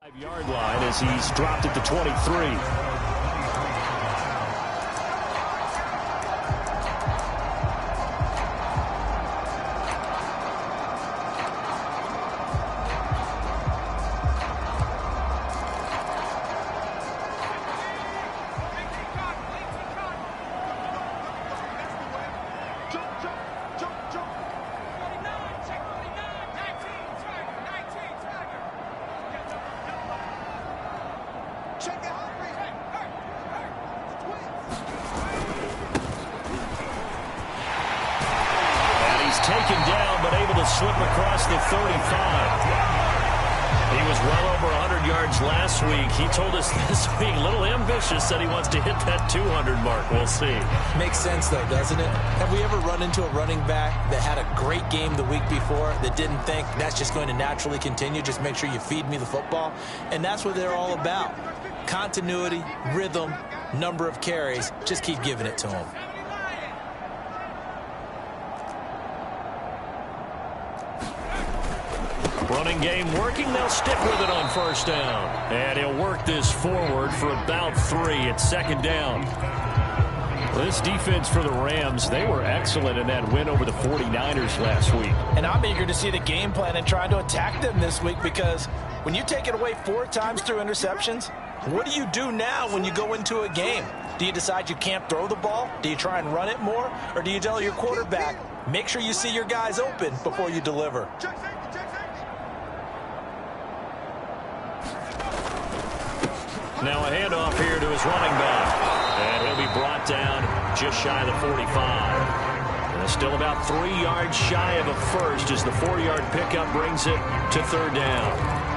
5-yard line as he's dropped at the 23. Taken down, but able to slip across the 35. He was well over 100 yards last week. He told us this week, a little ambitious, said he wants to hit that 200 mark. We'll see. Makes sense, though, doesn't it? Have we ever run into a running back that had a great game the week before that didn't think that's just going to naturally continue? Just make sure you feed me the football. And that's what they're all about. Continuity, rhythm, number of carries. Just keep giving it to him. Running game working. They'll stick with it on first down. And he'll work this forward for about 3. It's second down. This defense for the Rams, they were excellent in that win over the 49ers last week. And I'm eager to see the game plan and trying to attack them this week, because when you take it away 4 times through interceptions, what do you do now when you go into a game? Do you decide you can't throw the ball? Do you try and run it more? Or do you tell your quarterback, make sure you see your guys open before you deliver? Now a handoff here to his running back. And he'll be brought down just shy of the 45. And still about 3 yards shy of a first as the 4-yard pickup brings it to third down.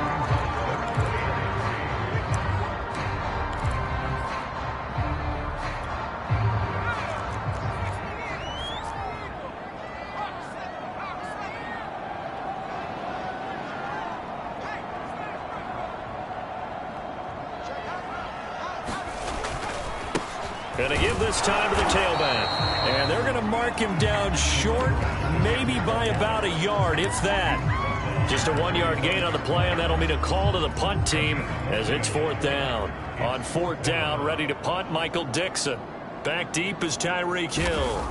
Going to give this time to the tailback. And they're going to mark him down short, maybe by about a yard, if that. Just a 1-yard gain on the play, and that'll mean a call to the punt team as it's fourth down. On fourth down, ready to punt, Michael Dixon. Back deep is Tyreek Hill.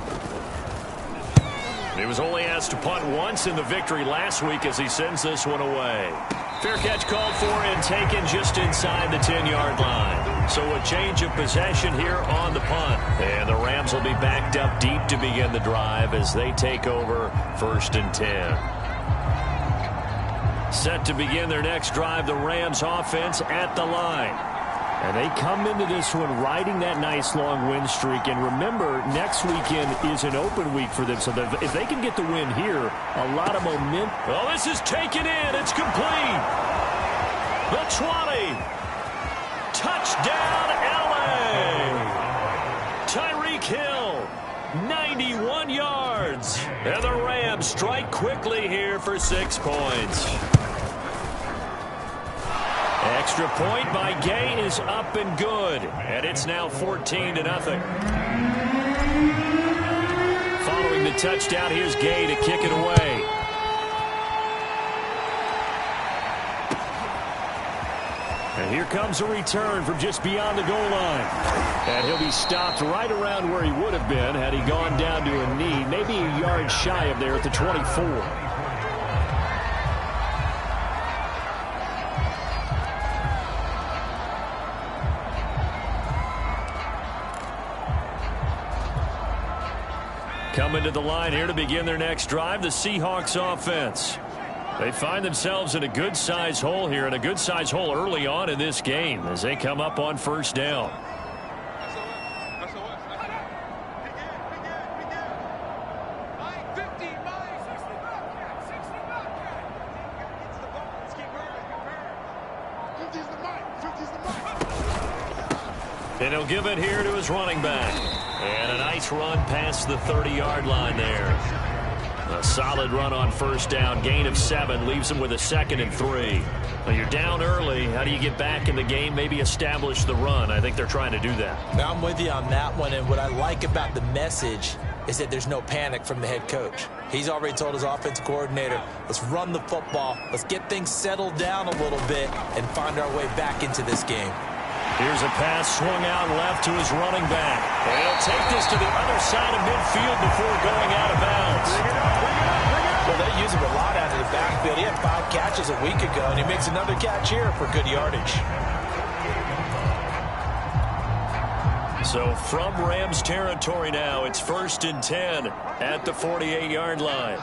He was only asked to punt once in the victory last week as he sends this one away. Fair catch called for and taken just inside the 10-yard line. So a change of possession here on the punt. And the Rams will be backed up deep to begin the drive as they take over first and 10. Set to begin their next drive, the Rams offense at the line. And they come into this one riding that nice long win streak. And remember, next weekend is an open week for them. So if they can get the win here, a lot of momentum. Oh, this is taken in. It's complete. The 20. Touchdown, LA. Tyreek Hill, 91 yards. And the Rams strike quickly here for 6 points. Extra point by Gay is up and good. And it's now 14-0. Following the touchdown, here's Gay to kick it away. And here comes a return from just beyond the goal line. And he'll be stopped right around where he would have been had he gone down to a knee, maybe a yard shy of there at the 24. Coming to the line here to begin their next drive, the Seahawks offense. They find themselves in a good-sized hole here, and a good-sized hole early on in this game as they come up on first down. And he'll give it here to his running back. And a nice run past the 30-yard line there. A solid run on first down. Gain of 7 leaves him with a 2nd and 3. Well, you're down early. How do you get back in the game? Maybe establish the run. I think they're trying to do that. Now I'm with you on that one. And what I like about the message is that there's no panic from the head coach. He's already told his offensive coordinator, let's run the football, let's get things settled down a little bit and find our way back into this game. Here's a pass swung out left to his running back. And he'll take this to the other side of midfield before going out of bounds. Well, they use him a lot out of the backfield. He had 5 catches a week ago, and he makes another catch here for good yardage. So from Rams territory now, it's 1st and 10 at the 48-yard line.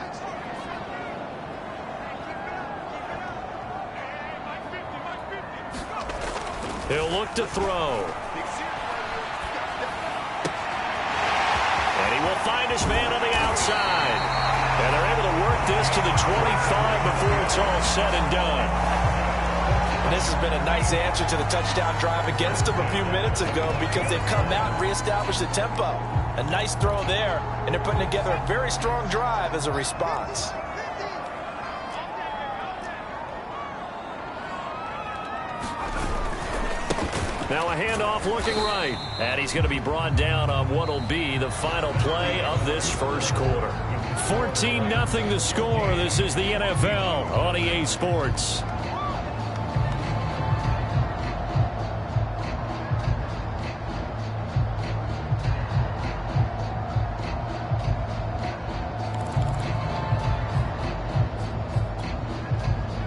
He'll look to throw. And he will find his man on the outside. And they're able to work this to the 25 before it's all said and done. And this has been a nice answer to the touchdown drive against them a few minutes ago because they've come out and reestablished the tempo. A nice throw there, and they're putting together a very strong drive as a response. Now a handoff looking right. And he's going to be brought down on what will be the final play of this first quarter. 14-0 the score. This is the NFL on EA Sports.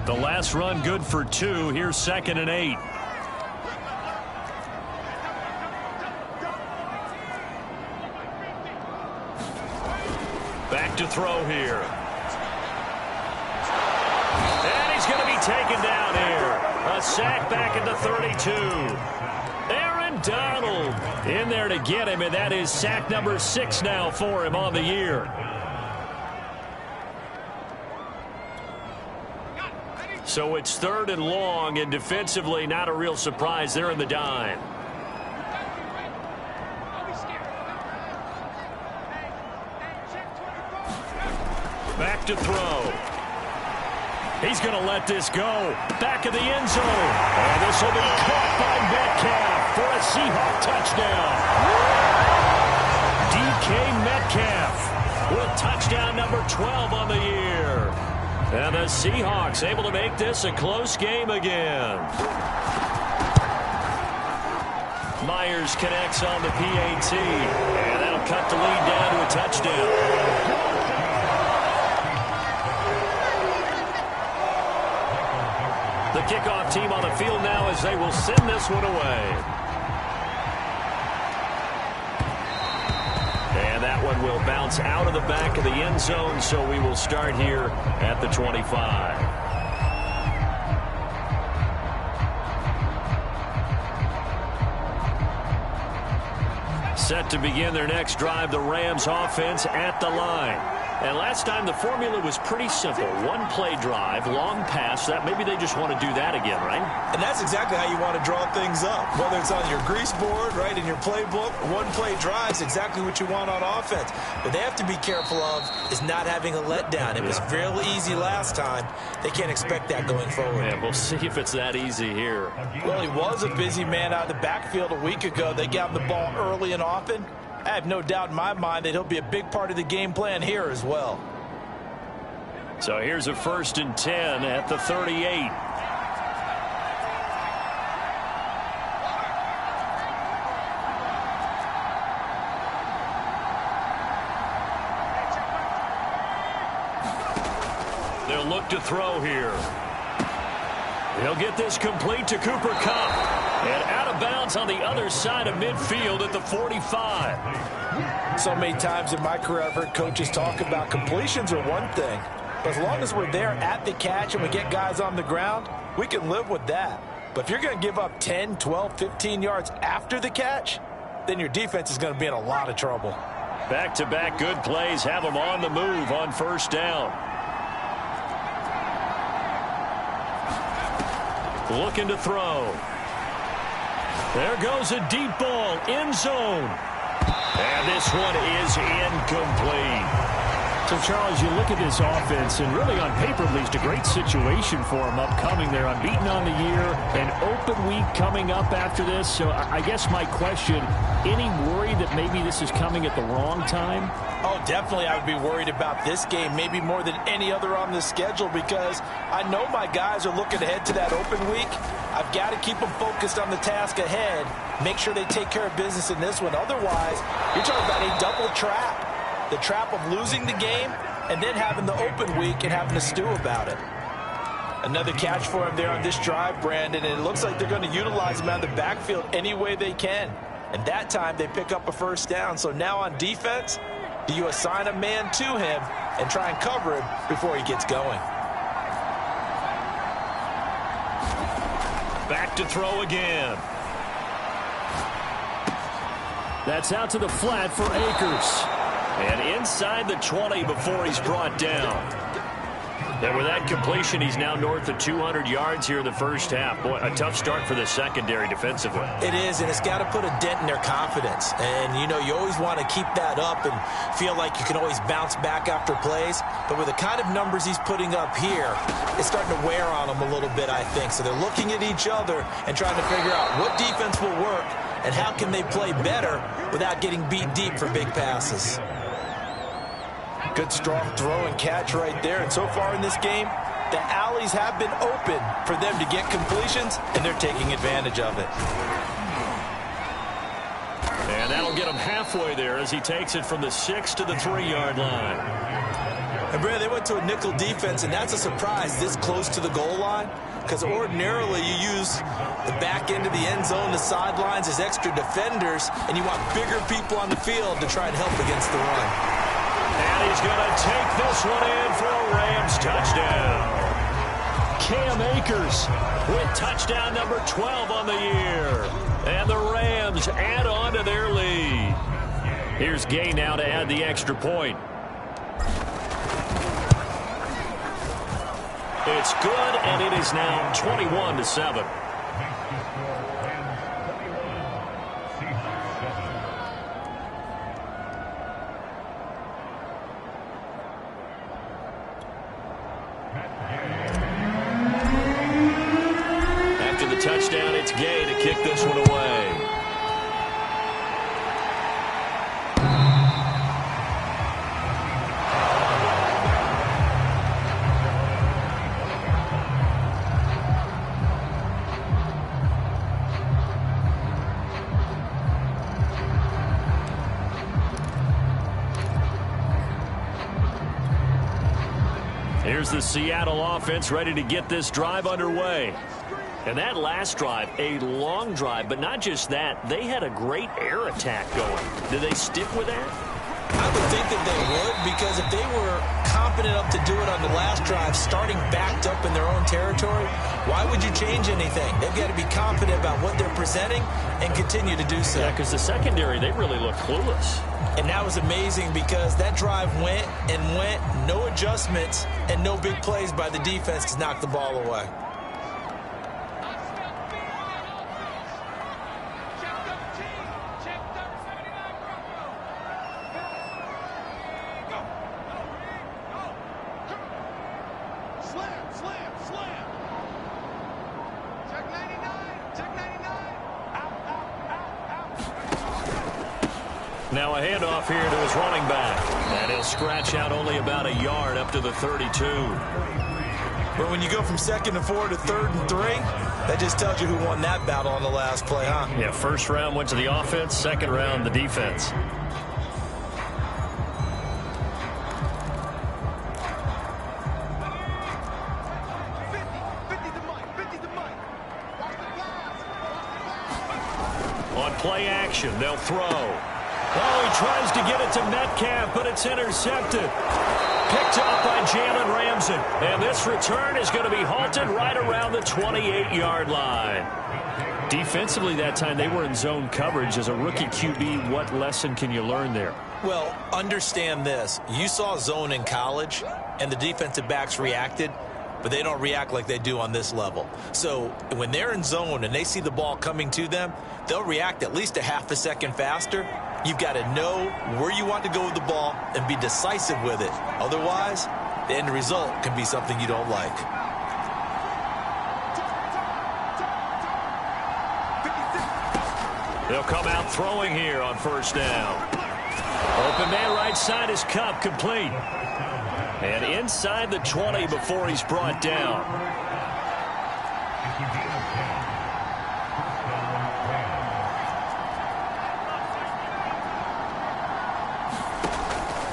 The last run good for 2. Here's 2nd and 8. Back to throw here. And he's going to be taken down here. A sack back at the 32. Aaron Donald in there to get him, and that is sack number 6 now for him on the year. So it's 3rd and long, and defensively not a real surprise. They're in the dime. Back to throw. He's going to let this go. Back of the end zone. And this will be caught by Metcalf for a Seahawks touchdown. DK Metcalf with touchdown number 12 on the year. And the Seahawks able to make this a close game again. Myers connects on the PAT. And that'll cut the lead down to a touchdown. The kickoff team on the field now as they will send this one away. And that one will bounce out of the back of the end zone, so we will start here at the 25. Set to begin their next drive, the Rams offense at the line. And last time the formula was pretty simple. 1-play drive, long pass. That maybe they just want to do that again, right? And that's exactly how you want to draw things up. Whether it's on your grease board, right, in your playbook, 1-play drive is exactly what you want on offense. What they have to be careful of is not having a letdown. It was fairly easy last time. They can't expect that going forward. Yeah, we'll see if it's that easy here. Well, he was a busy man out of the backfield a week ago. They got him the ball early and often. I have no doubt in my mind that he'll be a big part of the game plan here as well. So here's a 1st and 10 at the 38. They'll look to throw here. He'll get this complete to Cooper Kupp. And out of bounds on the other side of midfield at the 45. So many times in my career I've heard coaches talk about completions are one thing. But as long as we're there at the catch and we get guys on the ground, we can live with that. But if you're going to give up 10, 12, 15 yards after the catch, then your defense is going to be in a lot of trouble. Back-to-back good plays have them on the move on 1st down. Looking to throw. There goes a deep ball, end zone. And this one is incomplete. So, Charles, you look at this offense, and really on paper, at least, a great situation for them upcoming. They're unbeaten on the year, an open week coming up after this. So I guess my question, any worry that maybe this is coming at the wrong time? Oh, definitely I would be worried about this game, maybe more than any other on the schedule, because I know my guys are looking ahead to that open week. I've got to keep them focused on the task ahead, make sure they take care of business in this one. Otherwise, you're talking about a double trap. The trap of losing the game and then having the open week and having to stew about it. Another catch for him there on this drive, Brandon, and it looks like they're going to utilize him out of the backfield any way they can. And that time they pick up a first down. So now on defense, do you assign a man to him and try and cover him before he gets going? Back to throw again. That's out to the flat for Akers. And inside the 20 before he's brought down. And with that completion, he's now north of 200 yards here in the first half. Boy, a tough start for the secondary defensively. It is, and it's got to put a dent in their confidence. And, you know, you always want to keep that up and feel like you can always bounce back after plays. But with the kind of numbers he's putting up here, it's starting to wear on them a little bit, I think. So they're looking at each other and trying to figure out what defense will work and how can they play better without getting beat deep for big passes. Good strong throw and catch right there. And so far in this game, the alleys have been open for them to get completions, and they're taking advantage of it. And that'll get him halfway there as he takes it from the 6 to the 3-yard line. And, Brad, they went to a nickel defense, and that's a surprise this close to the goal line, because ordinarily you use the back end of the end zone, the sidelines as extra defenders, and you want bigger people on the field to try and help against the run. And he's going to take this one in for a Rams touchdown. Cam Akers with touchdown number 12 on the year. And the Rams add on to their lead. Here's Gay now to add the extra point. It's good, and it is now 21-7. After the touchdown, it's Gay to kick this one away. Here's the Seattle offense ready to get this drive underway. And that last drive, a long drive, but not just that. They had a great air attack going. Did they stick with that? I would think that they would, because if they were confident enough to do it on the last drive, starting backed up in their own territory, why would you change anything? They've got to be confident about what they're presenting and continue to do so. Yeah, because the secondary, they really look clueless. And that was amazing because that drive went and went, no adjustments, and no big plays by the defense to knock the ball away. Now a handoff here to his running back. And he'll scratch out only about a yard up to the 32. But when you go from 2nd and 4 to 3rd and 3, that just tells you who won that battle on the last play, huh? Yeah, first round went to the offense, second round the defense. On play action, they'll throw. Oh, he tries to get it to Metcalf, but it's intercepted. Picked up by Jalen Ramsey. And this return is going to be halted right around the 28-yard line. Defensively that time, they were in zone coverage. As a rookie QB, what lesson can you learn there? Well, understand this. You saw zone in college, and the defensive backs reacted. but they don't react like they do on this level. So when they're in zone and they see the ball coming to them, they'll react at least a half a second faster. You've got to know where you want to go with the ball and be decisive with it. Otherwise, the end result can be something you don't like. They'll come out throwing here on first down. Open man right side is Cup, complete. And inside the 20 before he's brought down.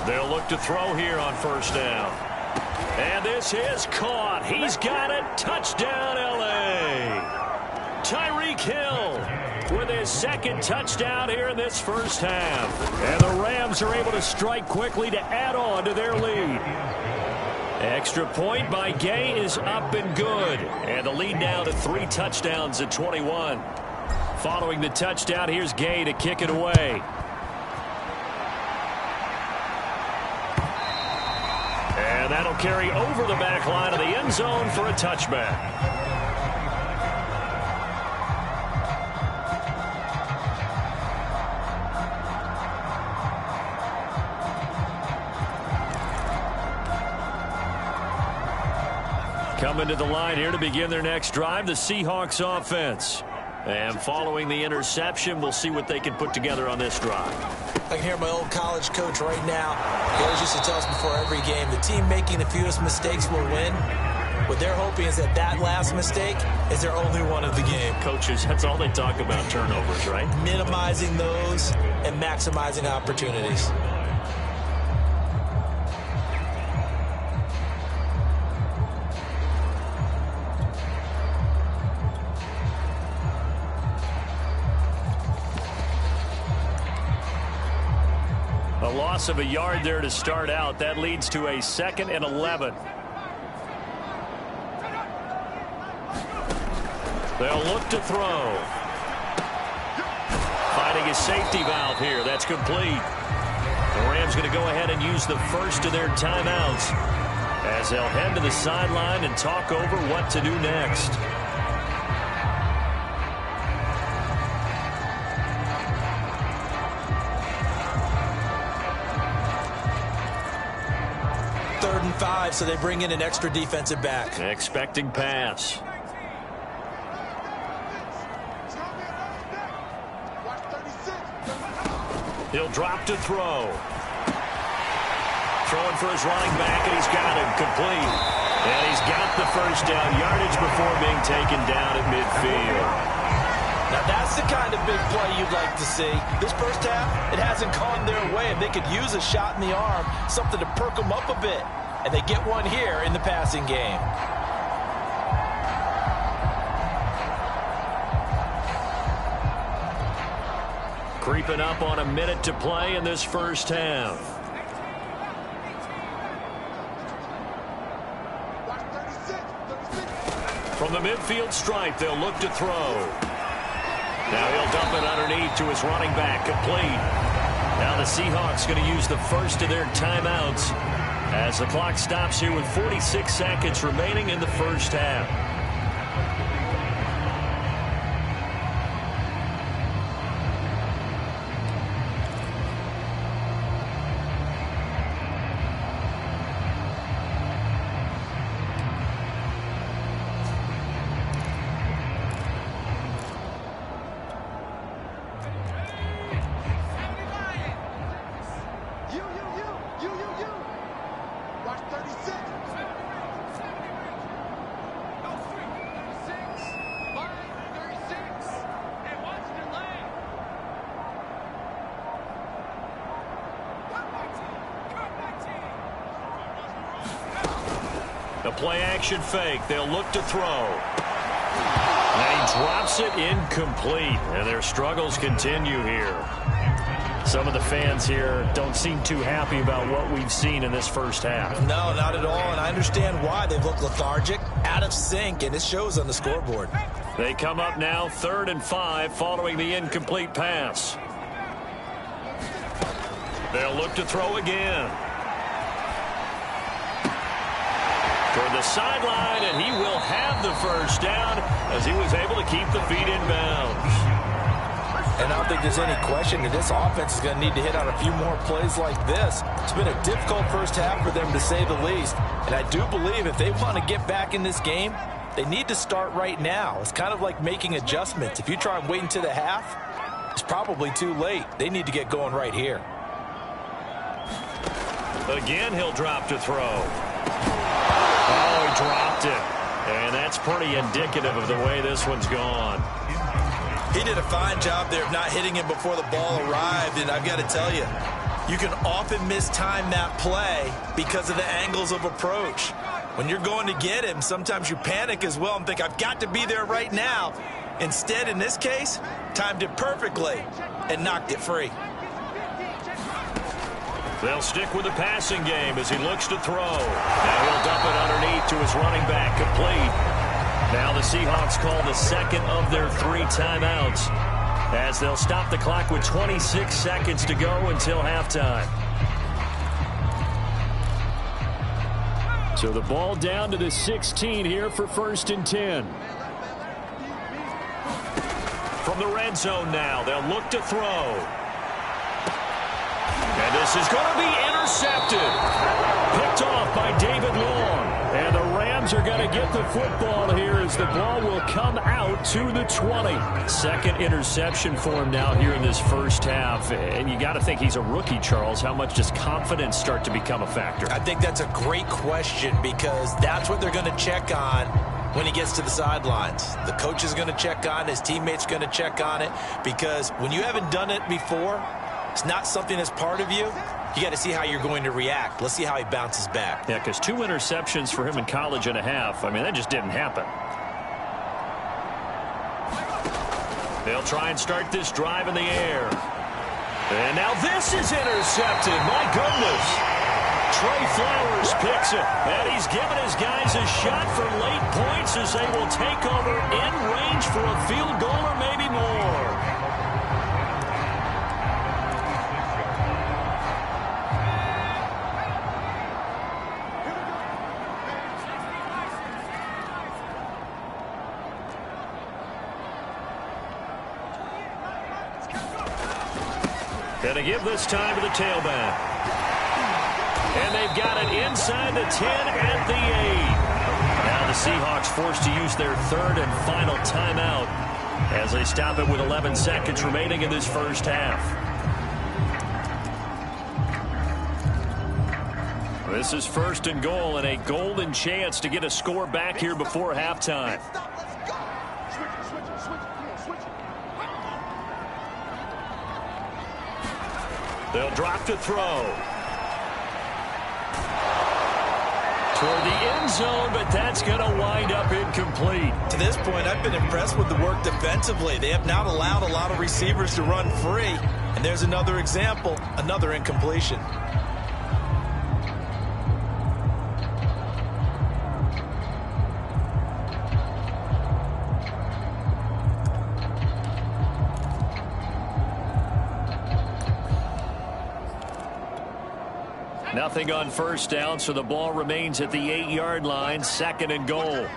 They'll look to throw here on first down. And this is caught. He's got it. Touchdown, L.A. Tyreek Hill with his second touchdown here in this first half. And the Rams are able to strike quickly to add on to their lead. Extra point by Gay is up and good. And the lead now to 3 touchdowns at 21. Following the touchdown, here's Gay to kick it away. And that'll carry over the back line of the end zone for a touchback. Coming to the line here to begin their next drive, the Seahawks offense. And following the interception, we'll see what they can put together on this drive. I can hear my old college coach right now. He always used to tell us before every game, the team making the fewest mistakes will win. What they're hoping is that that last mistake is their only one of the game. Coaches, that's all they talk about, turnovers, right? Minimizing those and maximizing opportunities. A loss of a yard there to start out. That leads to a 2nd and 11. They'll look to throw. Finding a safety valve here. That's complete. The Rams going to go ahead and use the first of their timeouts as they'll head to the sideline and talk over what to do next. Third and 5, so they bring in an extra defensive back. Expecting pass. He'll drop to throw. Throwing for his running back, and he's got him complete. And he's got the first down yardage before being taken down at midfield. Now that's the kind of big play you'd like to see. This first half, it hasn't gone their way, and they could use a shot in the arm, something to perk them up a bit. And they get one here in the passing game. Creeping up on a minute to play in this first half. From the midfield stripe, they'll look to throw. Now he'll dump it underneath to his running back, complete. Now the Seahawks going to use the first of their timeouts as the clock stops here with 46 seconds remaining in the first half. The play-action fake. They'll look to throw. And he drops it incomplete. And their struggles continue here. Some of the fans here don't seem too happy about what we've seen in this first half. No, not at all. And I understand why. They've looked lethargic, out of sync, and it shows on the scoreboard. They come up now 3rd and 5 following the incomplete pass. They'll look to throw again. toward the sideline, and he will have the first down as he was able to keep the feet in bounds. And I don't think there's any question that this offense is going to need to hit on a few more plays like this. It's been a difficult first half for them, to say the least. And I do believe if they want to get back in this game, they need to start right now. It's kind of like making adjustments. If you try and wait until the half, it's probably too late. They need to get going right here. Again, he'll drop to throw. Oh, he dropped it. And that's pretty indicative of the way this one's gone. He did a fine job there of not hitting him before the ball arrived, and I've got to tell you, you can often mistime that play because of the angles of approach. When you're going to get him, sometimes you panic as well and think, I've got to be there right now. Instead, in this case, timed it perfectly and knocked it free. They'll stick with the passing game as he looks to throw. Now he'll dump it underneath to his running back, complete. Now the Seahawks call the second of their 3 timeouts as they'll stop the clock with 26 seconds to go until halftime. So the ball down to the 16 here for 1st and 10. From the red zone now, they'll look to throw. And this is going to be intercepted. Picked off by David Long. And the Rams are going to get the football here as the ball will come out to the 20. Second interception for him now here in this first half. And you got to think he's a rookie, Charles. How much does confidence start to become a factor? I think that's a great question because that's what they're going to check on when he gets to the sidelines. The coach is going to check on it. His teammates going to check on it because when you haven't done it before, it's not something that's part of you. You got to see how you're going to react. Let's see how he bounces back. Yeah, because 2 interceptions for him in college and a half. I mean, that just didn't happen. They'll try and start this drive in the air. And now this is intercepted. My goodness. Trey Flowers picks it. And he's giving his guys a shot for late points as they will take over in range for a field goal or maybe more. Going to give this time to the tailback. And they've got it inside the 10 at the 8. Now the Seahawks forced to use their 3rd and final timeout as they stop it with 11 seconds remaining in this first half. This is 1st and goal and a golden chance to get a score back here before halftime. They'll drop to throw. Toward the end zone, but that's going to wind up incomplete. To this point, I've been impressed with the work defensively. They have not allowed a lot of receivers to run free. And there's another example, another incompletion. Nothing on first down, so the ball remains at the 8-yard line, 2nd and goal.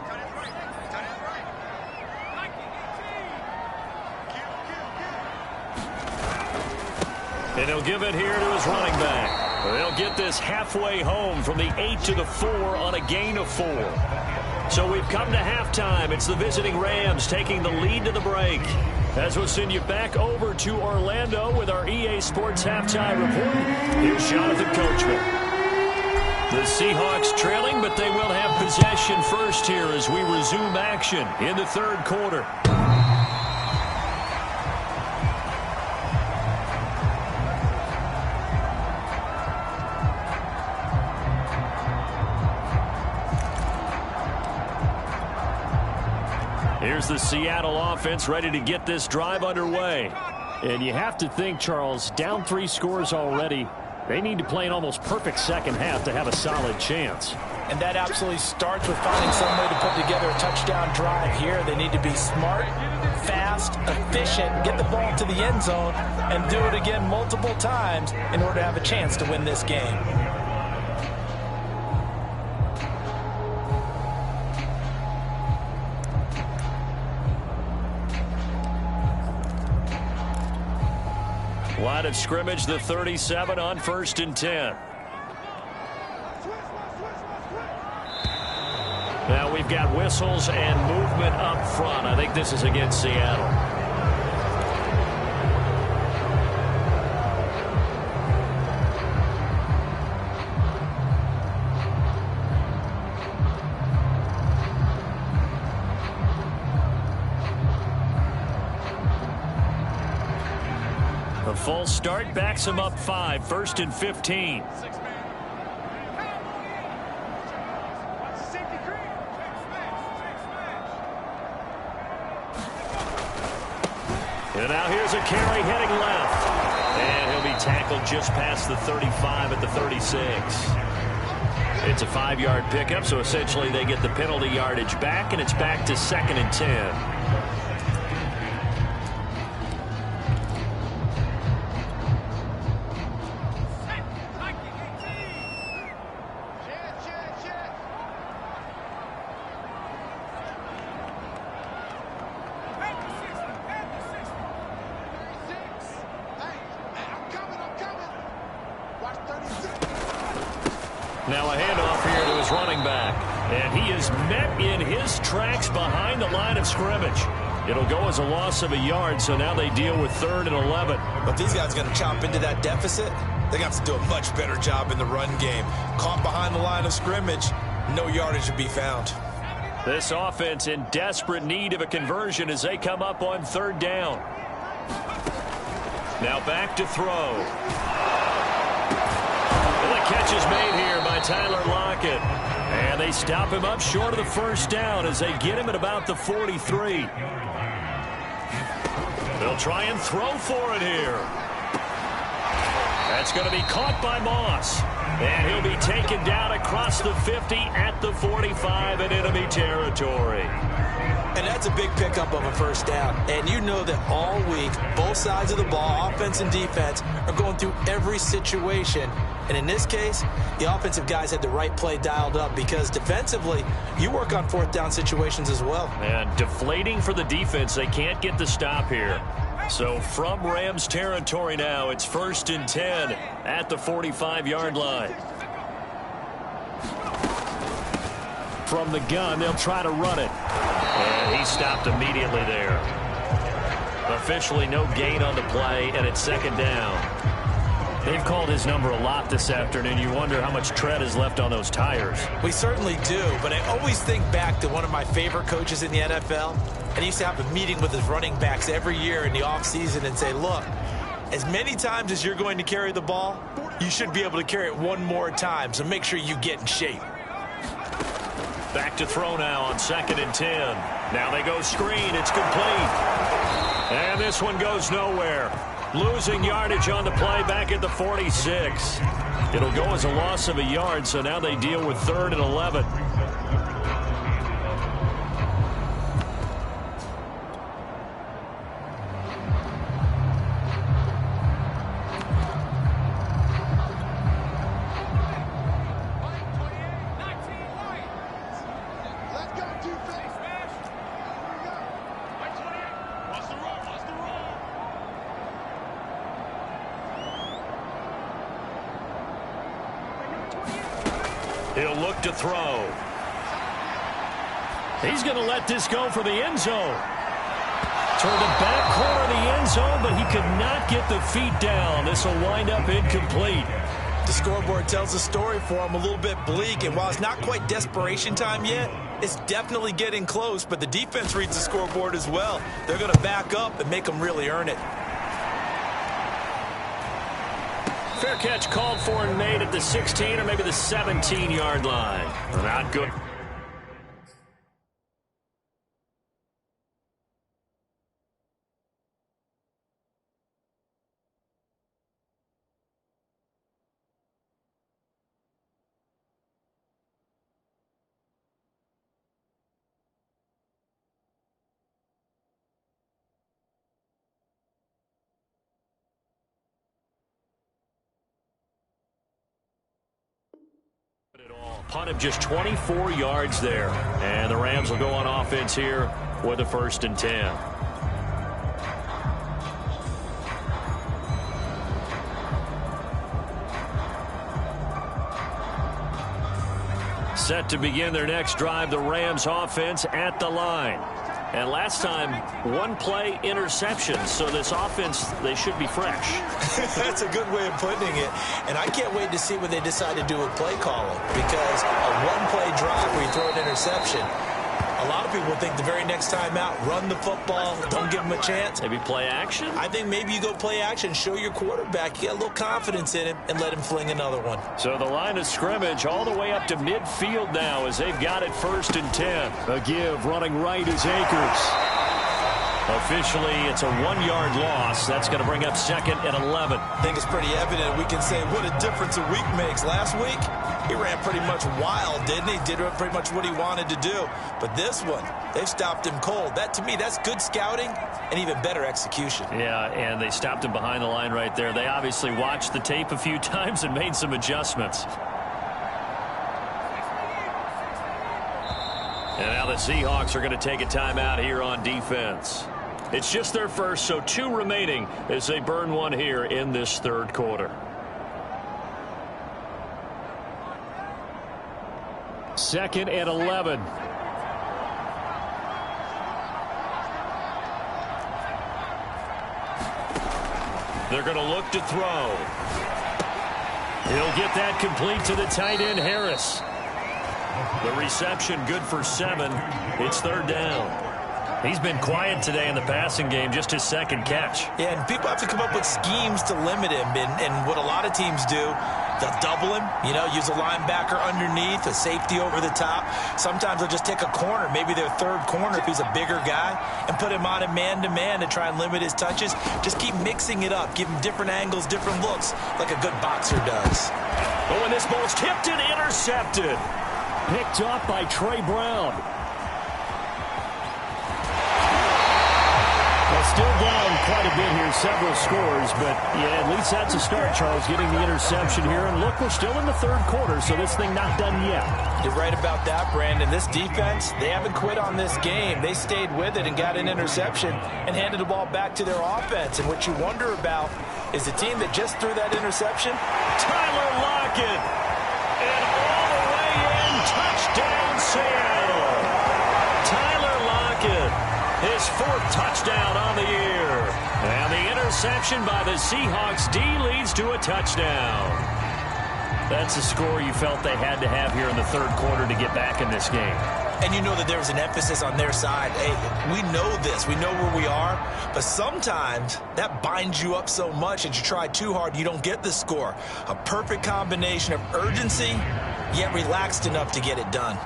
And he'll give it here to his running back. They'll get this halfway home from the 8 to the 4 on a gain of 4. So we've come to halftime. It's the visiting Rams taking the lead to the break. As we'll send you back over to Orlando with our EA Sports Halftime Report. Here's Jonathan Coachman. The Seahawks trailing, but they will have possession first here as we resume action in the 3rd quarter. Here's the Seattle offense ready to get this drive underway. And you have to think, Charles, down 3 scores already. They need to play an almost perfect second half to have a solid chance. And that absolutely starts with finding some way to put together a touchdown drive here. They need to be smart, fast, efficient, get the ball to the end zone, and do it again multiple times in order to have a chance to win this game. Line of scrimmage, the 37 on 1st and 10. Now we've got whistles and movement up front. I think this is against Seattle. A full start backs him up 5, 1st and 15. And now here's a carry heading left. And he'll be tackled just past the 35 at the 36. It's a 5-yard pickup, so essentially they get the penalty yardage back, and it's back to 2nd and 10. Now a handoff here to his running back. And he is met in his tracks behind the line of scrimmage. It'll go as a loss of a yard, so now they deal with 3rd and 11. But these guys are going to chop into that deficit. They got to do a much better job in the run game. Caught behind the line of scrimmage, no yardage to be found. This offense in desperate need of a conversion as they come up on 3rd down. Now back to throw. Catch is made here by Tyler Lockett. And they stop him up short of the 1st down as they get him at about the 43. They'll try and throw for it here. That's going to be caught by Moss. And he'll be taken down across the 50 at the 45 in enemy territory. And that's a big pickup of a 1st down. And you know that all week, both sides of the ball, offense and defense, are going through every situation. And in this case, the offensive guys had the right play dialed up because defensively, you work on 4th down situations as well. And deflating for the defense. They can't get the stop here. So from Rams territory now, it's 1st and 10 at the 45-yard line. From the gun, they'll try to run it. And he stopped immediately there. Officially no gain on the play, and it's 2nd down. They've called his number a lot this afternoon. You wonder how much tread is left on those tires. We certainly do, but I always think back to one of my favorite coaches in the NFL. And he used to have a meeting with his running backs every year in the offseason and say, look, as many times as you're going to carry the ball, you should be able to carry it one more time, so make sure you get in shape. Back to throw now on 2nd and 10. Now they go screen. It's complete. And this one goes nowhere. Losing yardage on the play back at the 46. It'll go as a loss of a yard, so now they deal with 3rd and 11. He'll look to throw. He's going to let this go for the end zone. Toward the back corner of the end zone, but he could not get the feet down. This will wind up incomplete. The scoreboard tells the story for him a little bit bleak, and while it's not quite desperation time yet, it's definitely getting close, but the defense reads the scoreboard as well. They're going to back up and make them really earn it. Fair catch called for and made at the 16 or maybe the 17-yard line. Not good. Punt of just 24 yards there. And the Rams will go on offense here with a 1st and 10. Set to begin their next drive, the Rams offense at the line. And last time, one play interception. So this offense, they should be fresh. That's a good way of putting it. And I can't wait to see what they decide to do with play calling. Because a one-play drive where you throw an interception, a lot of people think the very next time out, run the football, don't give them a chance. Maybe play action? I think maybe you go play action, show your quarterback, you get a little confidence in him, and let him fling another one. So the line of scrimmage all the way up to midfield now as they've got it 1st and 10. A give running right is Akers. Officially, it's a 1-yard loss. That's going to bring up 2nd and 11. I think it's pretty evident. We can say what a difference a week makes. Last week, he ran pretty much wild, didn't he? Did pretty much what he wanted to do. But this one, they've stopped him cold. That, to me, that's good scouting and even better execution. Yeah, and they stopped him behind the line right there. They obviously watched the tape a few times and made some adjustments. And now the Seahawks are going to take a timeout here on defense. It's just their first, so 2 remaining as they burn one here in this 3rd quarter. Second and 11. They're going to look to throw. He'll get that complete to the tight end, Harris. The reception good for 7. It's 3rd down. He's been quiet today in the passing game, just his 2nd catch. Yeah, and people have to come up with schemes to limit him. And what a lot of teams do, they'll double him, use a linebacker underneath, a safety over the top. Sometimes they'll just take a corner, maybe their 3rd corner if he's a bigger guy, and put him on a man-to-man to try and limit his touches. Just keep mixing it up, give him different angles, different looks, like a good boxer does. Oh, and this ball's tipped and intercepted. Picked off by Trey Brown. Still down quite a bit here, several scores, but yeah, at least that's a start, Charles, getting the interception here. And look, we're still in the 3rd quarter, so this thing not done yet. You're right about that, Brandon. This defense, they haven't quit on this game. They stayed with it and got an interception and handed the ball back to their offense. And what you wonder about is the team that just threw that interception. Tyler Lockett, and all the way in, touchdown Seattle. Tyler Lockett. His 4th touchdown on the year. And the interception by the Seahawks D leads to a touchdown. That's a score you felt they had to have here in the 3rd quarter to get back in this game. And you know that there was an emphasis on their side. Hey, we know this. We know where we are. But sometimes that binds you up so much that you try too hard, you don't get the score. A perfect combination of urgency, yet relaxed enough to get it done.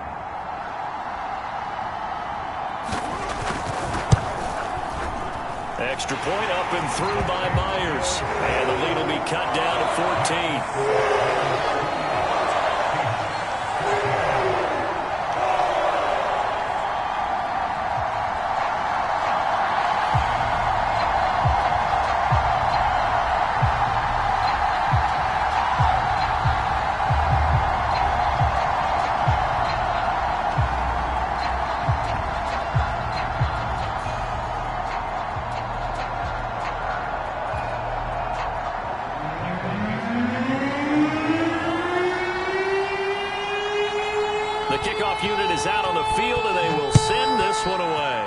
Extra point up and through by Myers. And the lead will be cut down to 14. The kickoff unit is out on the field, and they will send this one away.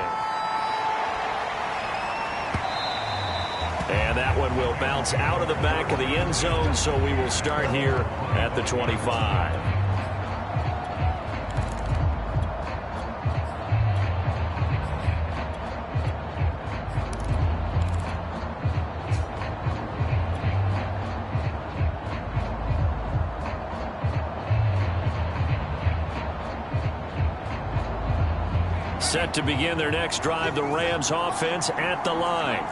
And that one will bounce out of the back of the end zone, so we will start here at the 25. Set to begin their next drive, the Rams offense at the line.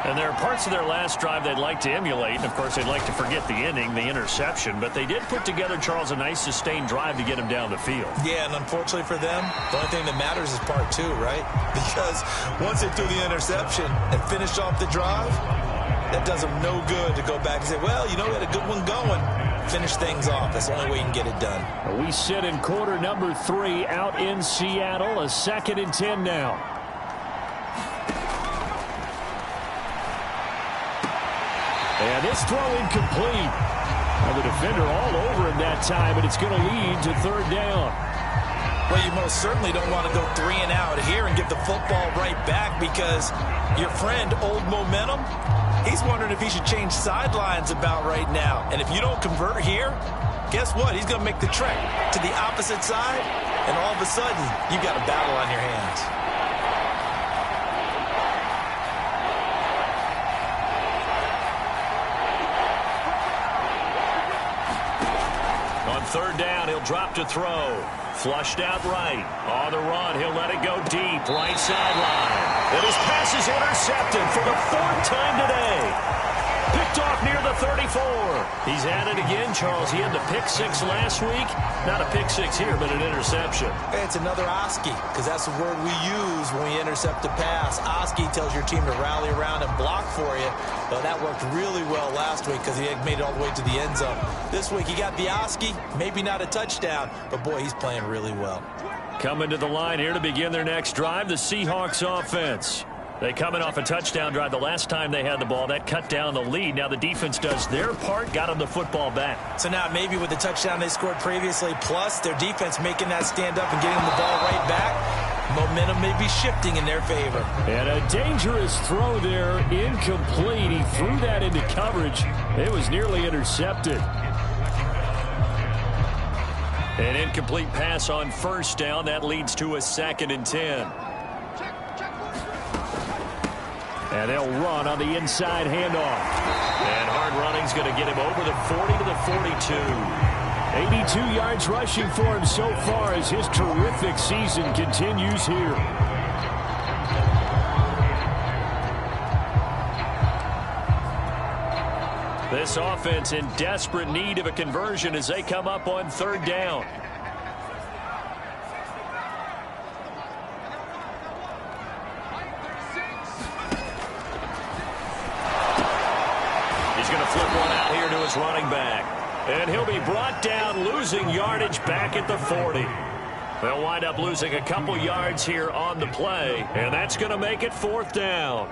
And there are parts of their last drive they'd like to emulate. And, of course, they'd like to forget the ending, the interception. But they did put together, Charles, a nice sustained drive to get him down the field. Yeah, and unfortunately for them, the only thing that matters is part 2, right? Because once they threw the interception and finished off the drive, that does them no good to go back and say, well, you know, we had a good one going. Finish things off. That's the only way you can get it done. We sit in quarter number 3 out in Seattle. A 2nd and 10 now. And this throw incomplete. Well, the defender all over him that time, and it's going to lead to 3rd down. Well, you most certainly don't want to go 3 and out here and give the football right back, because your friend, Old Momentum, he's wondering if he should change sidelines about right now. And if you don't convert here, guess what? He's going to make the trek to the opposite side, and all of a sudden, you've got a battle on your hands. On third down, he'll drop to throw. Flushed out right. On the run, he'll let it go deep. Right sideline. And his pass is intercepted for the 4th time today. Picked off near the 34. He's at it again, Charles. He had the pick 6 last week. Not a pick 6 here, but an interception. It's another Oski, because that's the word we use when we intercept a pass. Oski tells your team to rally around and block for you. Well, that worked really well last week because he had made it all the way to the end zone. This week he got the Oski, maybe not a touchdown, but boy, he's playing really well. Coming to the line here to begin their next drive, the Seahawks offense. They coming off a touchdown drive the last time they had the ball. That cut down the lead. Now the defense does their part, got them the football back. So now maybe with the touchdown they scored previously, plus their defense making that stand up and getting the ball right back, momentum may be shifting in their favor. And a dangerous throw there, incomplete. He threw that into coverage. It was nearly intercepted. An incomplete pass on first down. That leads to a 2nd and 10. And they'll run on the inside handoff. And hard running's going to get him over the 40 to the 42. 82 yards rushing for him so far as his terrific season continues here. This offense in desperate need of a conversion as they come up on 3rd down. Running back, and he'll be brought down, losing yardage back at the 40. They'll wind up losing a couple yards here on the play, and that's going to make it 4th down.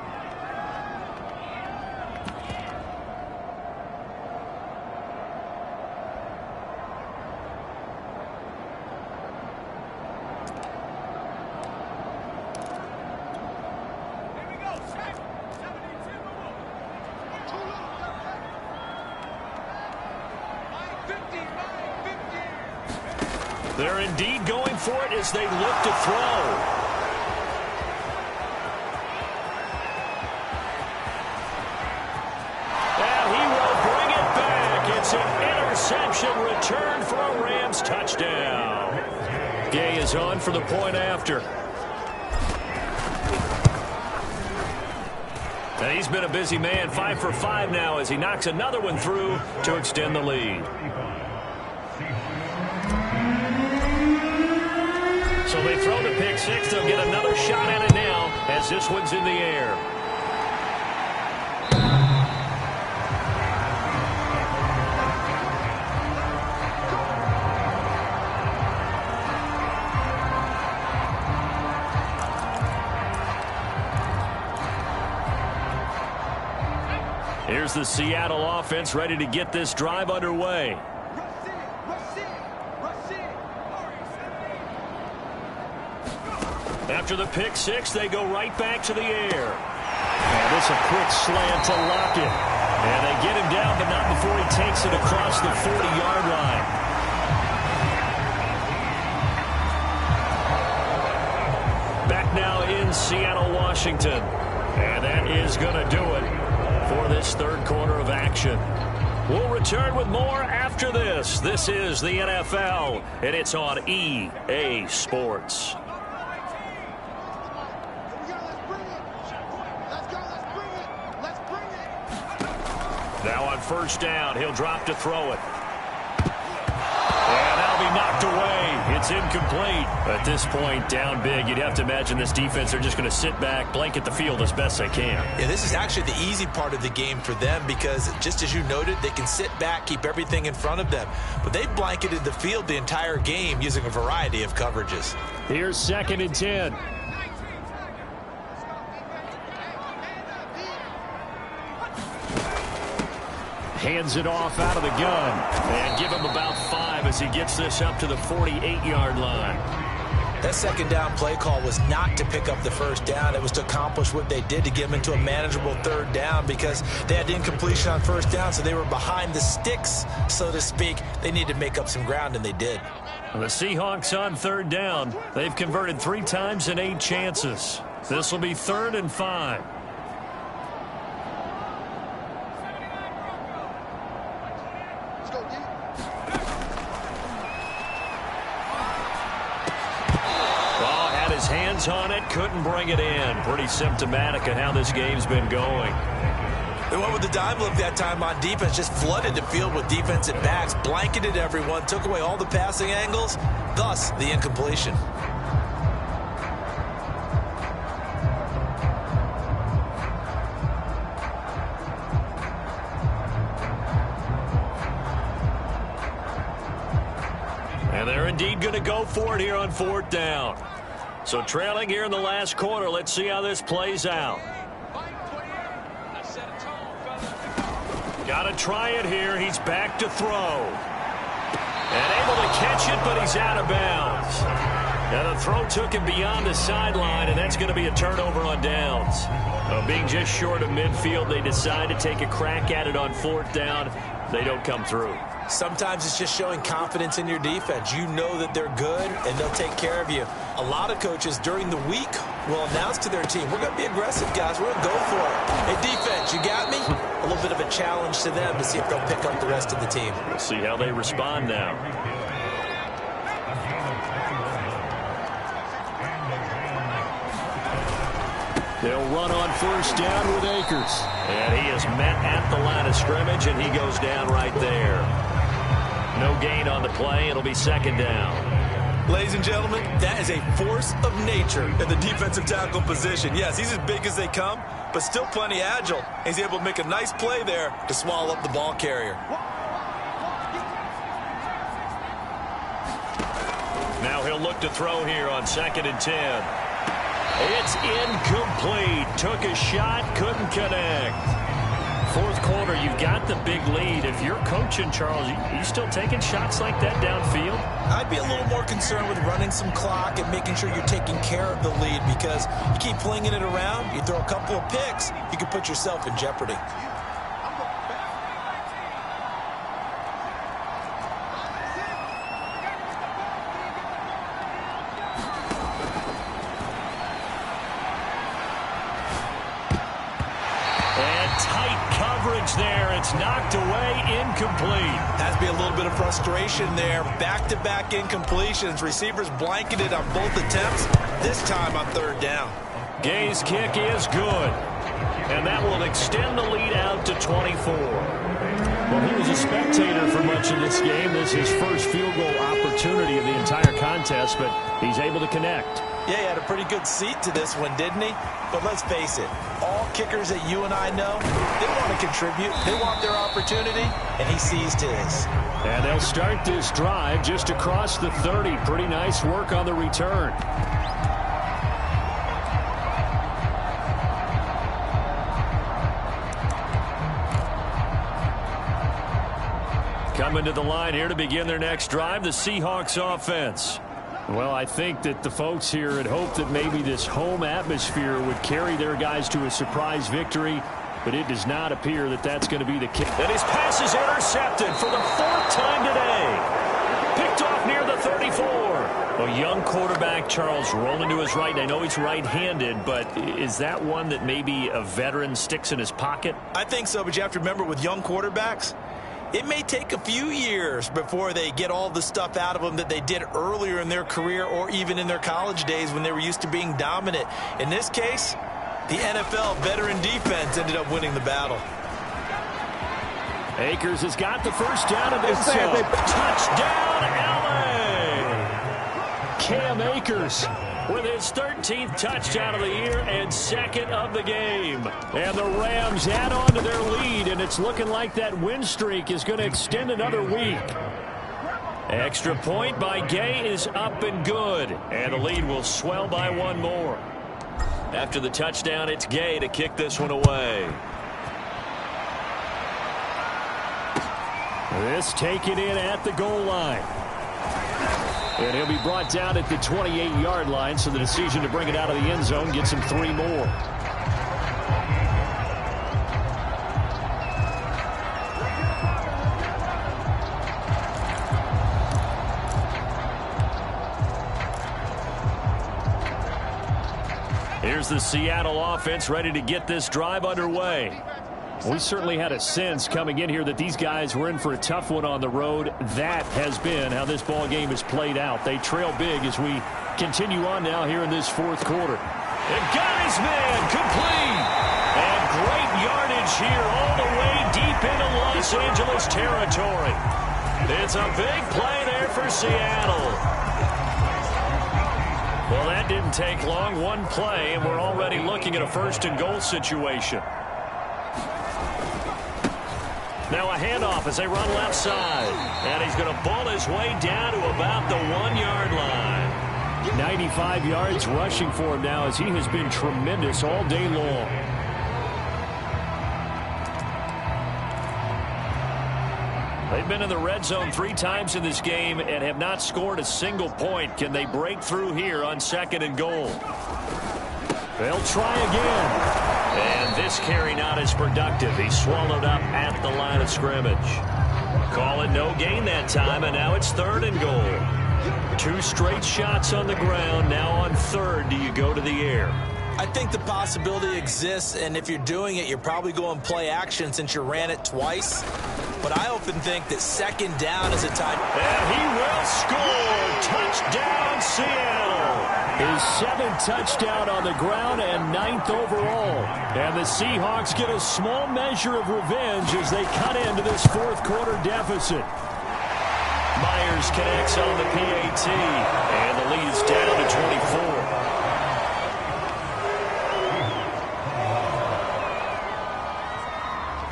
They're indeed going for it as they look to throw. And he will bring it back. It's an interception return for a Rams touchdown. Gay is on for the point after. And he's been a busy man, 5 for 5 now as he knocks another one through to extend the lead. So they throw the pick 6. They'll get another shot at it now as this one's in the air. Here's the Seattle offense ready to get this drive underway. After the pick 6, they go right back to the air. And this a quick slant to Lockett. And they get him down, but not before he takes it across the 40-yard line. Back now in Seattle, Washington. And that is going to do it for this 3rd quarter of action. We'll return with more after this. This is the NFL, and it's on EA Sports. Now on first down, he'll drop to throw it. And that'll be knocked away. It's incomplete. At this point, down big, you'd have to imagine this defense are just going to sit back, blanket the field as best they can. Yeah, this is actually the easy part of the game for them because, just as you noted, they can sit back, keep everything in front of them. But they've blanketed the field the entire game using a variety of coverages. Here's 2nd and 10. Hands it off out of the gun. And give him about 5 as he gets this up to the 48-yard line. That second down play call was not to pick up the first down. It was to accomplish what they did, to get them into a manageable third down, because they had incompletion on first down, so they were behind the sticks, so to speak. They needed to make up some ground, and they did. The Seahawks on third down. They've converted 3 times in 8 chances. This will be 3rd and 5. Hands on it, couldn't bring it in. Pretty symptomatic of how this game's been going. They went with the dime look that time on defense, just flooded the field with defensive backs, blanketed everyone, took away all the passing angles, thus the incompletion. And they're indeed going to go for it here on 4th down. So trailing here in the last quarter. Let's see how this plays out. Got to try it here. He's back to throw. And able to catch it, but he's out of bounds. Now the throw took him beyond the sideline, and that's going to be a turnover on downs. Being just short of midfield, they decide to take a crack at it on 4th down. They don't come through. Sometimes it's just showing confidence in your defense. You know that they're good, and they'll take care of you. A lot of coaches during the week will announce to their team, we're going to be aggressive, guys. We're going to go for it. Hey, defense, you got me? A little bit of a challenge to them to see if they'll pick up the rest of the team. We'll see how they respond now. They'll run on 1st down with Akers. And he is met at the line of scrimmage, and he goes down right there. No gain on the play. It'll be 2nd down. Ladies and gentlemen, that is a force of nature in the defensive tackle position. Yes, he's as big as they come, but still plenty agile. He's able to make a nice play there to swallow up the ball carrier. Now he'll look to throw here on 2nd and 10. It's incomplete. Took a shot, couldn't connect. 4th quarter, you got the big lead. If you're coaching, Charles, you still taking shots like that downfield? I'd be a little more concerned with running some clock and making sure you're taking care of the lead, because you keep flinging it around, you throw a couple of picks, you can put yourself in jeopardy. There, it's knocked away, incomplete. Has to be a little bit of frustration there. Back-to-back incompletions. Receivers blanketed on both attempts, this time on 3rd down. Gay's kick is good, and that will extend the lead out to 24. Well, he was a spectator for much of this game. This is his first field goal opportunity of the entire contest, but he's able to connect. Yeah, he had a pretty good seat to this one, didn't he? But let's face it, all kickers that you and I know, they want to contribute. They want their opportunity, and he seized his. And they'll start this drive just across the 30. Pretty nice work on the return. Coming to the line here to begin their next drive, the Seahawks offense. Well, I think that the folks here had hoped that maybe this home atmosphere would carry their guys to a surprise victory, but it does not appear that that's going to be the case. And his pass is intercepted for the 4th time today. Picked off near the 34. A young quarterback, Charles, rolling to his right. I know he's right-handed, but is that one that maybe a veteran sticks in his pocket? I think so, but you have to remember with young quarterbacks, it may take a few years before they get all the stuff out of them that they did earlier in their career or even in their college days when they were used to being dominant. In this case, the NFL veteran defense ended up winning the battle. Akers has got the first down of this one. Touchdown, LA! Cam Akers with his 13th touchdown of the year and 2nd of the game. And the Rams add on to their lead, and it's looking like that win streak is going to extend another week. Extra point by Gay is up and good, and the lead will swell by 1 more. After the touchdown, it's Gay to kick this one away. This taken in at the goal line. And he'll be brought down at the 28-yard line, so the decision to bring it out of the end zone gets him 3 more. Here's the Seattle offense ready to get this drive underway. We certainly had a sense coming in here that these guys were in for a tough one on the road. That has been how this ball game has played out. They trail big as we continue on now here in this fourth quarter. And got his man complete. And great yardage here all the way deep into Los Angeles territory. It's a big play there for Seattle. Well, that didn't take long. One play, and we're already looking at a first-and-goal situation. Now a handoff as they run left side. And he's going to ball his way down to about the 1-yard line. 95 yards rushing for him now as he has been tremendous all day long. They've been in the red zone 3 times in this game and have not scored a single point. Can they break through here on 2nd and goal? They'll try again. And this carry not as productive. He's swallowed up at the line of scrimmage. Call it no gain that time, and now it's 3rd and goal. 2 straight shots on the ground. Now on 3rd, do you go to the air? I think the possibility exists, and if you're doing it, you're probably going play action since you ran it twice. But I often think that 2nd down is a time. And he will score. Touchdown, Seattle. His 7th touchdown on the ground and 9th overall. And the Seahawks get a small measure of revenge as they cut into this fourth quarter deficit. Myers connects on the PAT, and the lead is down to 24.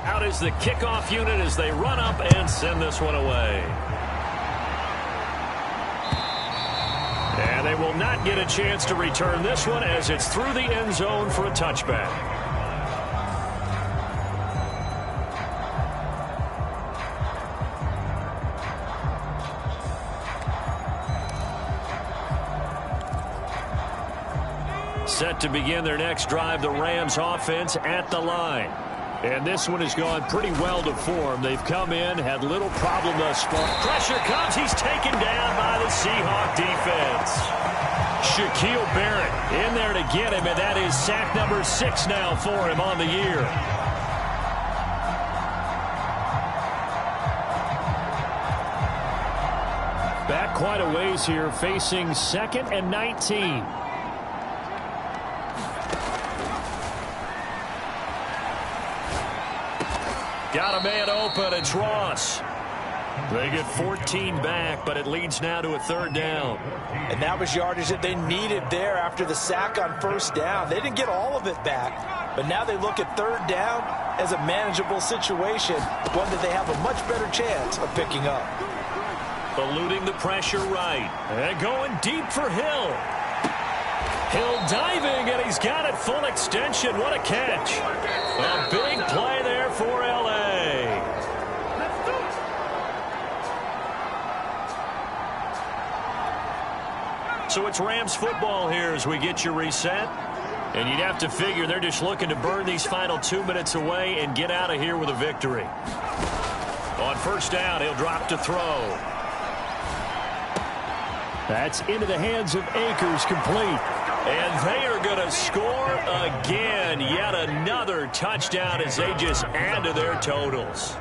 Out is the kickoff unit as they run up and send this one away. And they will not get a chance to return this one as it's through the end zone for a touchback. Set to begin their next drive, the Rams offense at the line. And this one has gone pretty well to form. They've come in, had little problem thus far. Pressure comes. He's taken down by the Seahawk defense. Shaquille Barrett in there to get him, and that is sack number 6 now for him on the year. Back quite a ways here, facing 2nd and 19. Got a man open. It's Ross. They get 14 back, but it leads now to a 3rd down. And that was yardage that they needed there after the sack on 1st down. They didn't get all of it back, but now they look at 3rd down as a manageable situation, one that they have a much better chance of picking up. Eluding the pressure right. And going deep for Hill. Hill diving, and he's got it full extension. What a catch. A big play there for L.A. So it's Rams football here as we get you reset. And you'd have to figure they're just looking to burn these final 2 minutes away and get out of here with a victory. On 1st down, he'll drop to throw. That's into the hands of Akers, complete. And they are going to score again. Yet another touchdown as they just add to their totals.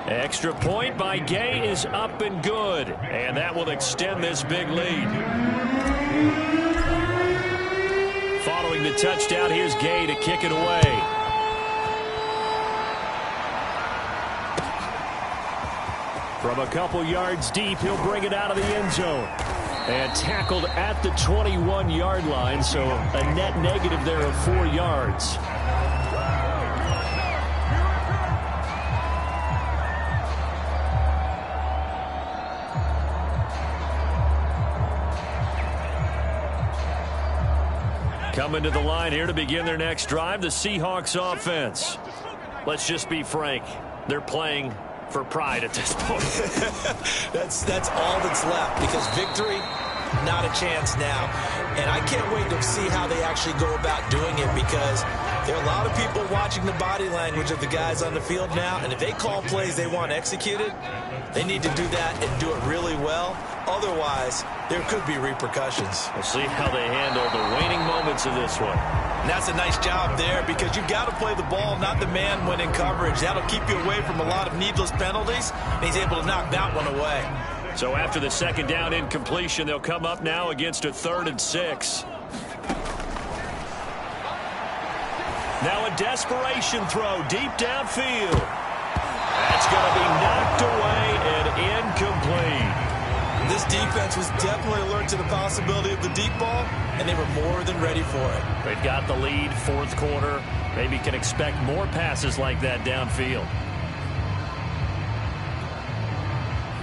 Extra point by Gay is up and good. And that will extend this big lead. Following the touchdown, here's Gay to kick it away. From a couple yards deep, he'll bring it out of the end zone. And tackled at the 21-yard line, so a net negative there of 4 yards. Coming to the line here to begin their next drive, the Seahawks offense. Let's just be frank. They're playing for pride at this point. That's all that's left, because victory, not a chance now. And I can't wait to see how they actually go about doing it, because there are a lot of people watching the body language of the guys on the field now, and if they call plays they want executed, they need to do that and do it really well. Otherwise, there could be repercussions. We'll see how they handle the waning moments of this one. And that's a nice job there, because you've got to play the ball, not the man when in coverage. That'll keep you away from a lot of needless penalties, and he's able to knock that one away. So after the second down incompletion, they'll come up now against a 3rd and 6. Now a desperation throw deep downfield. That's going to be knocked away and incomplete. This defense was definitely alert to the possibility of the deep ball, and they were more than ready for it. They've got the lead, 4th quarter. Maybe can expect more passes like that downfield.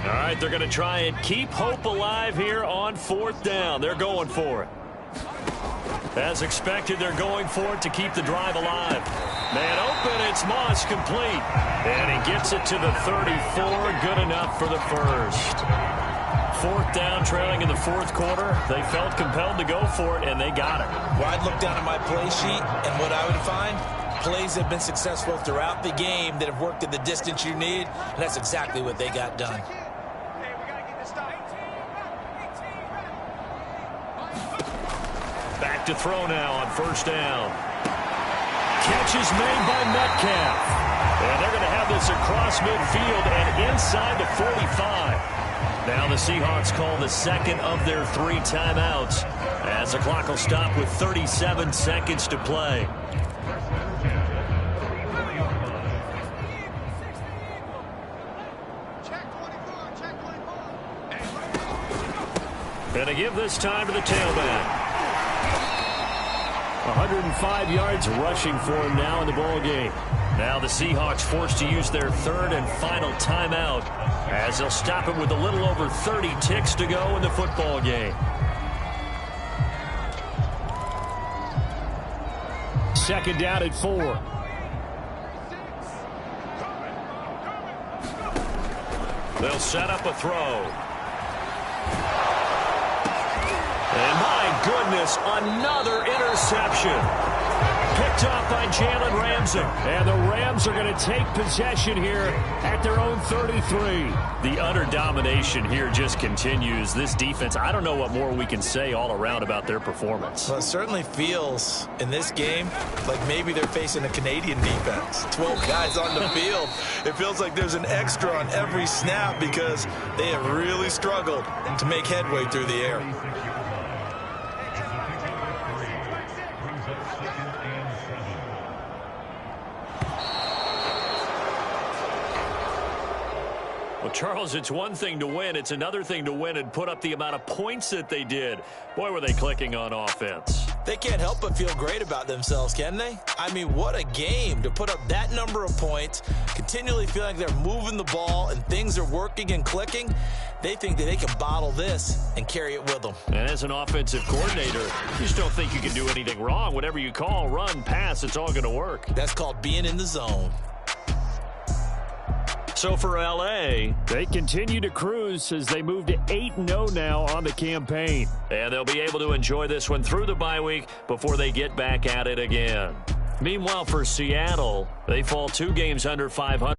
All right, they're going to try and keep hope alive here on 4th down. They're going for it. As expected, they're going for it to keep the drive alive. Man open, it's Moss, complete. And he gets it to the 34, good enough for the first. 4th down, trailing in the 4th quarter. They felt compelled to go for it, and they got it. Well, I'd look down at my play sheet, and what I would find, plays have been successful throughout the game that have worked at the distance you need, and that's exactly what they got done. Back to throw now on 1st down. Catch is made by Metcalf. And they're going to have this across midfield and inside the 45. Now the Seahawks call the second of their 3 timeouts, as the clock will stop with 37 seconds to play. Gonna give this time to the tailback. 105 yards rushing for him now in the ball game. Now the Seahawks forced to use their 3rd and final timeout, as they'll stop it with a little over 30 ticks to go in the football game. 2nd down at 4. They'll set up a throw. And my goodness, another interception. Picked off by Jalen Ramsey. And the Rams are going to take possession here at their own 33. The utter domination here just continues. This defense, I don't know what more we can say all around about their performance. Well, it certainly feels in this game like maybe they're facing a Canadian defense. 12 guys on the field. It feels like there's an extra on every snap, because they have really struggled to make headway through the air. Well, Charles, it's one thing to win. It's another thing to win and put up the amount of points that they did. Boy, were they clicking on offense. They can't help but feel great about themselves, can they? I mean, what a game to put up that number of points, continually feeling like they're moving the ball and things are working and clicking. They think that they can bottle this and carry it with them. And as an offensive coordinator, you just don't think you can do anything wrong. Whatever you call, run, pass, it's all going to work. That's called being in the zone. So for L.A., they continue to cruise as they move to 8-0 now on the campaign. And they'll be able to enjoy this one through the bye week before they get back at it again. Meanwhile, for Seattle, they fall 2 games under 500.